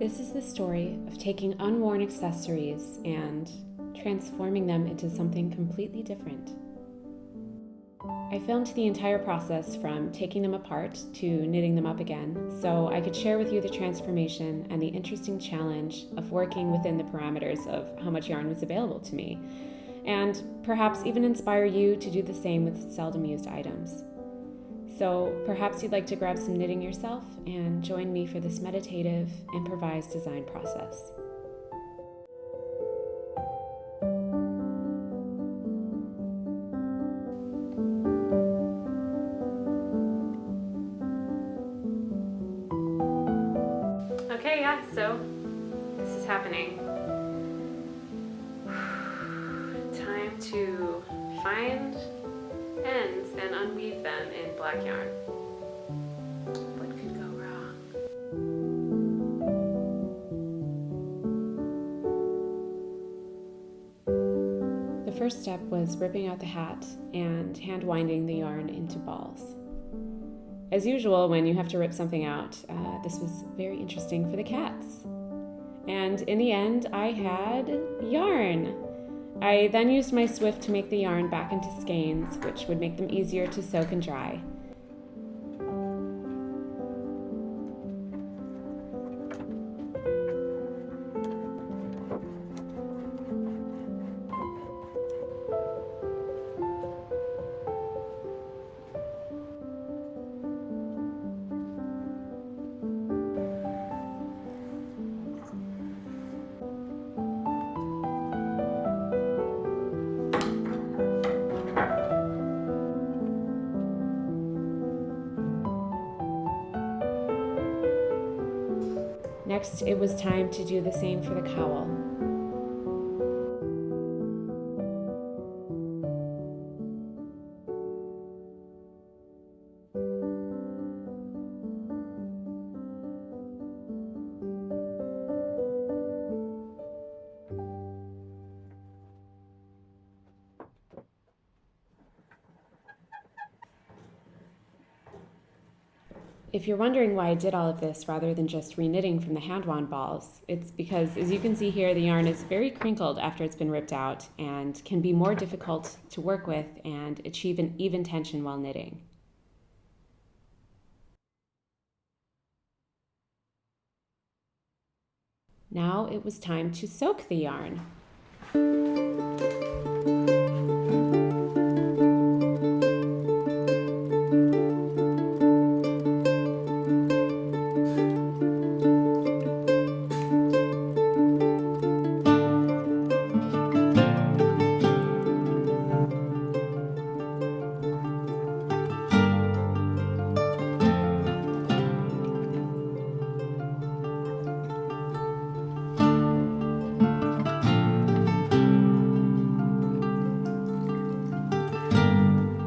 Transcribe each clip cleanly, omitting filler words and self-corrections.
This is the story of taking unworn accessories and transforming them into something completely different. I filmed the entire process from taking them apart to knitting them up again, so I could share with you the transformation and the interesting challenge of working within the parameters of how much yarn was available to me, and perhaps even inspire you to do the same with seldom used items. So perhaps you'd like to grab some knitting yourself and join me for this meditative, improvised design process. Okay, so this is happening. Time to find ends and unweave them in black yarn. What could go wrong? The first step was ripping out the hat and hand winding the yarn into balls. As usual, when you have to rip something out, this was very interesting for the cats. And in the end, I had yarn. I then used my Swift to make the yarn back into skeins, which would make them easier to soak and dry. Next, it was time to do the same for the cowl. If you're wondering why I did all of this rather than just reknitting from the hand-wound balls, it's because, as you can see here, the yarn is very crinkled after it's been ripped out and can be more difficult to work with and achieve an even tension while knitting. Now it was time to soak the yarn.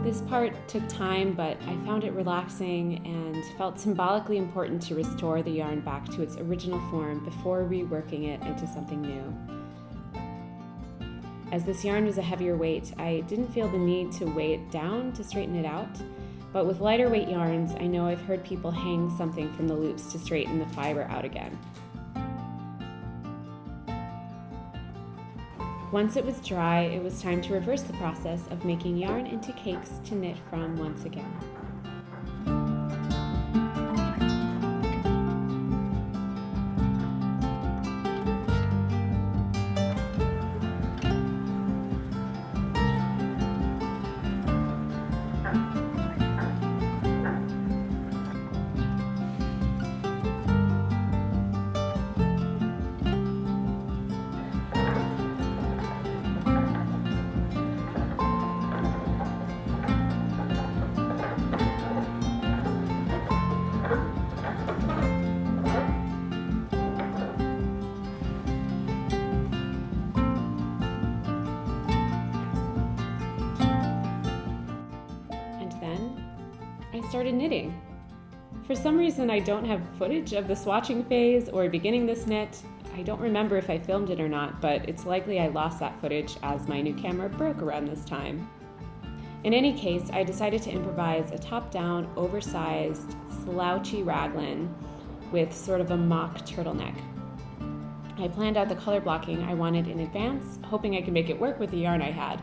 This part took time, but I found it relaxing and felt symbolically important to restore the yarn back to its original form before reworking it into something new. As this yarn was a heavier weight, I didn't feel the need to weigh it down to straighten it out, but with lighter weight yarns, I know I've heard people hang something from the loops to straighten the fiber out again. Once it was dry, it was time to reverse the process of making yarn into cakes to knit from once again. Started knitting. For some reason, I don't have footage of the swatching phase or beginning this knit. I don't remember if I filmed it or not, but it's likely I lost that footage as my new camera broke around this time. In any case, I decided to improvise a top-down, oversized, slouchy raglan with sort of a mock turtleneck. I planned out the color blocking I wanted in advance, hoping I could make it work with the yarn I had.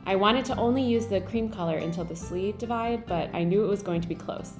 I wanted to only use the cream color until the sleeve divide, but I knew it was going to be close.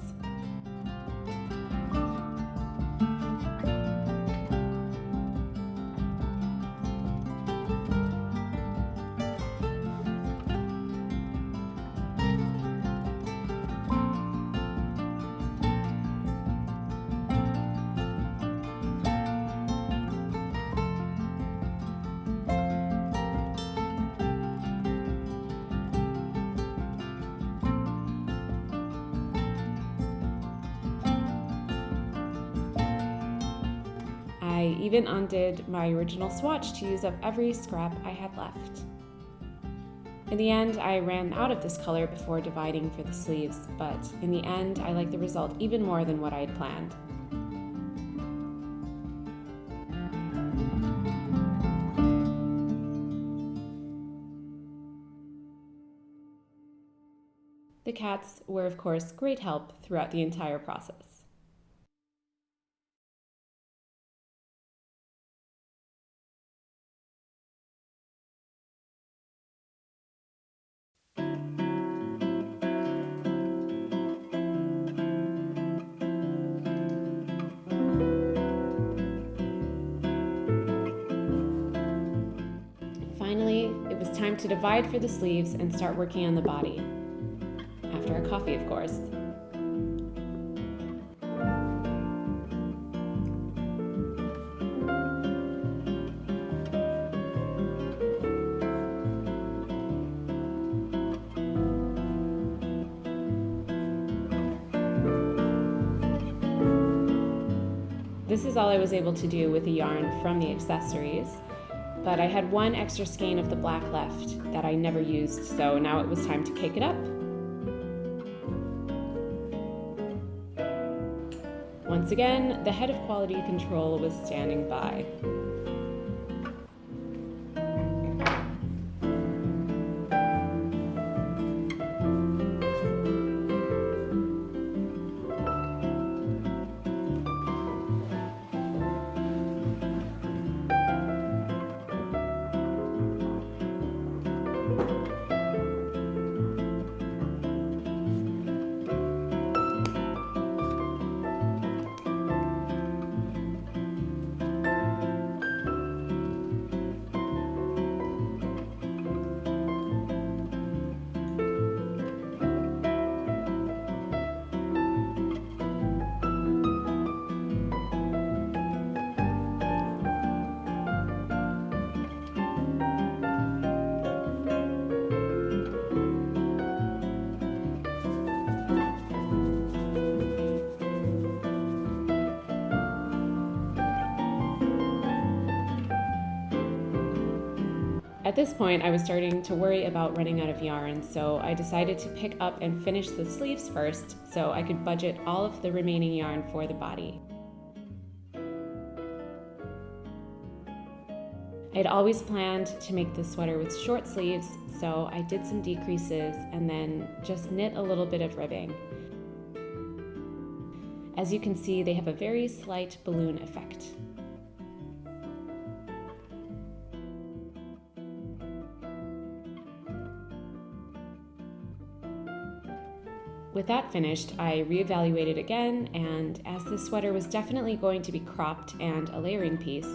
I even undid my original swatch to use up every scrap I had left. In the end, I ran out of this color before dividing for the sleeves, but in the end, I like the result even more than what I had planned. The cats were, of course, great help throughout the entire process. Finally, it was time to divide for the sleeves and start working on the body. After a coffee, of course. This is all I was able to do with the yarn from the accessories, but I had one extra skein of the black left that I never used, so now it was time to cake it up. Once again, the head of quality control was standing by. At this point, I was starting to worry about running out of yarn, so I decided to pick up and finish the sleeves first so I could budget all of the remaining yarn for the body. I'd always planned to make this sweater with short sleeves, so I did some decreases and then just knit a little bit of ribbing. As you can see, they have a very slight balloon effect. With that finished, I reevaluated again, and as this sweater was definitely going to be cropped and a layering piece,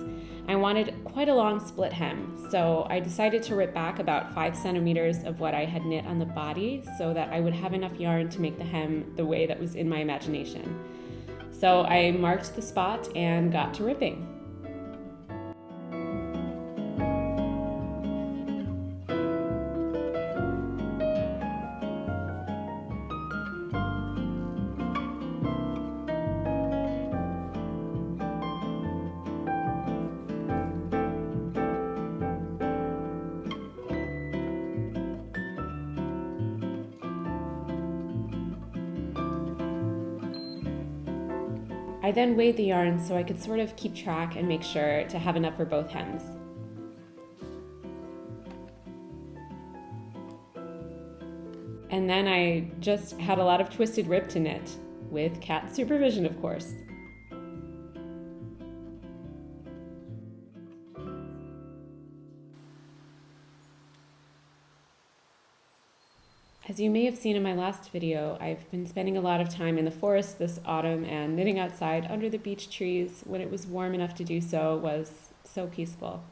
I wanted quite a long split hem, so I decided to rip back about 5 centimeters of what I had knit on the body so that I would have enough yarn to make the hem the way that was in my imagination. So I marked the spot and got to ripping. I then weighed the yarn so I could sort of keep track and make sure to have enough for both hems. And then I just had a lot of twisted rib to knit, with cat supervision, of course. As you may have seen in my last video, I've been spending a lot of time in the forest this autumn, and knitting outside under the beech trees when it was warm enough to do so was so peaceful.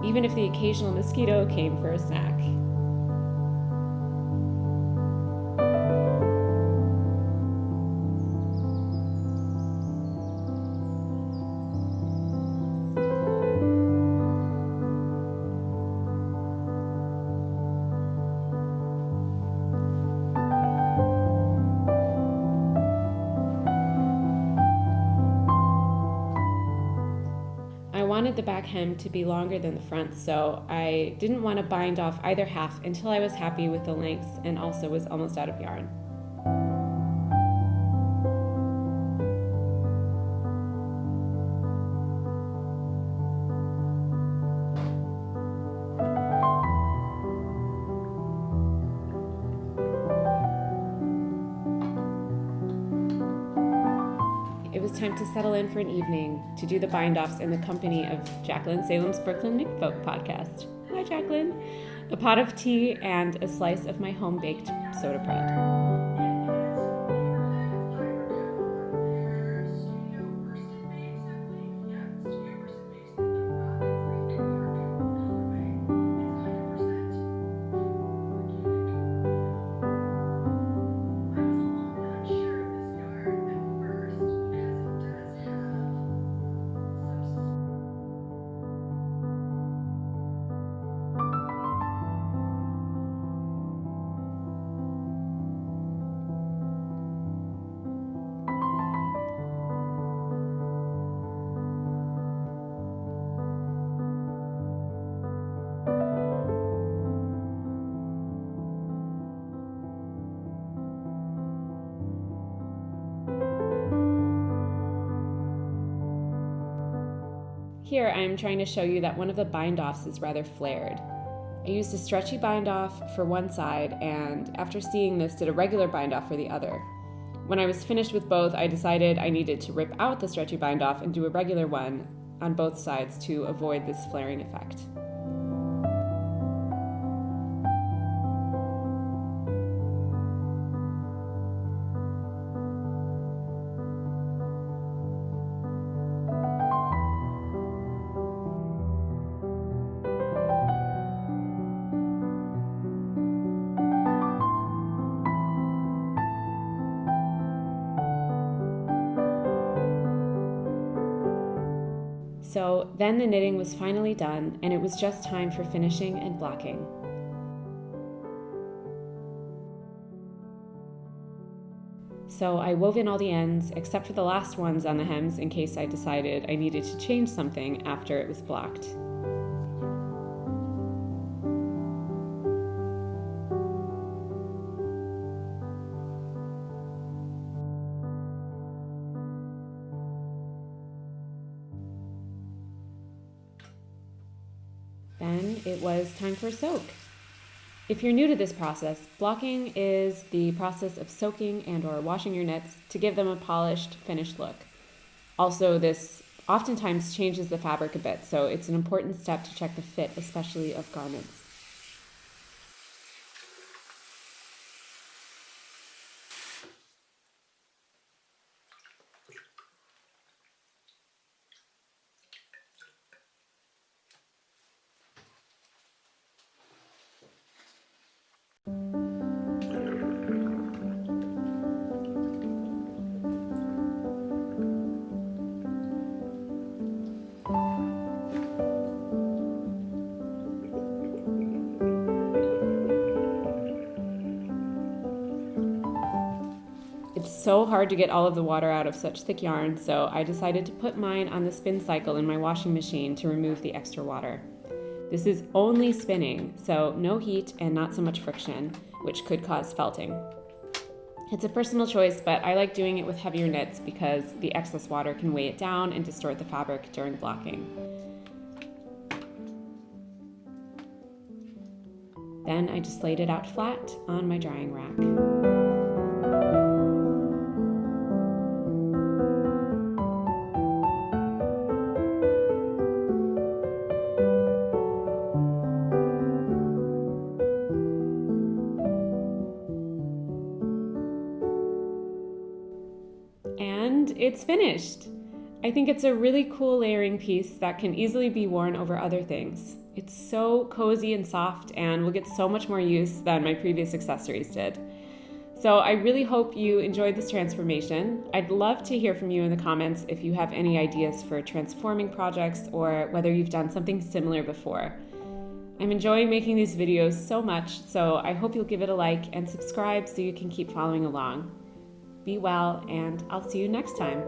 Even if the occasional mosquito came for a snack. I wanted the back hem to be longer than the front, so I didn't want to bind off either half until I was happy with the lengths and also was almost out of yarn. It was time to settle in for an evening to do the bind-offs in the company of Jacqueline Salem's Brooklyn Knit Folk podcast. Hi, Jacqueline. A pot of tea and a slice of my home-baked soda bread. Here I am trying to show you that one of the bind-offs is rather flared. I used a stretchy bind-off for one side, and after seeing this, did a regular bind-off for the other. When I was finished with both, I decided I needed to rip out the stretchy bind-off and do a regular one on both sides to avoid this flaring effect. So then the knitting was finally done, and it was just time for finishing and blocking. So I wove in all the ends, except for the last ones on the hems in case I decided I needed to change something after it was blocked. Then it was time for a soak. If you're new to this process, blocking is the process of soaking and or washing your knits to give them a polished, finished look. Also, this oftentimes changes the fabric a bit, so it's an important step to check the fit, especially of garments. It's so hard to get all of the water out of such thick yarn, so I decided to put mine on the spin cycle in my washing machine to remove the extra water. This is only spinning, so no heat and not so much friction, which could cause felting. It's a personal choice, but I like doing it with heavier knits because the excess water can weigh it down and distort the fabric during blocking. Then I just laid it out flat on my drying rack. And it's finished. I think it's a really cool layering piece that can easily be worn over other things. It's so cozy and soft and will get so much more use than my previous accessories did. So I really hope you enjoyed this transformation. I'd love to hear from you in the comments if you have any ideas for transforming projects or whether you've done something similar before. I'm enjoying making these videos so much, so I hope you'll give it a like and subscribe so you can keep following along. Be well, and I'll see you next time.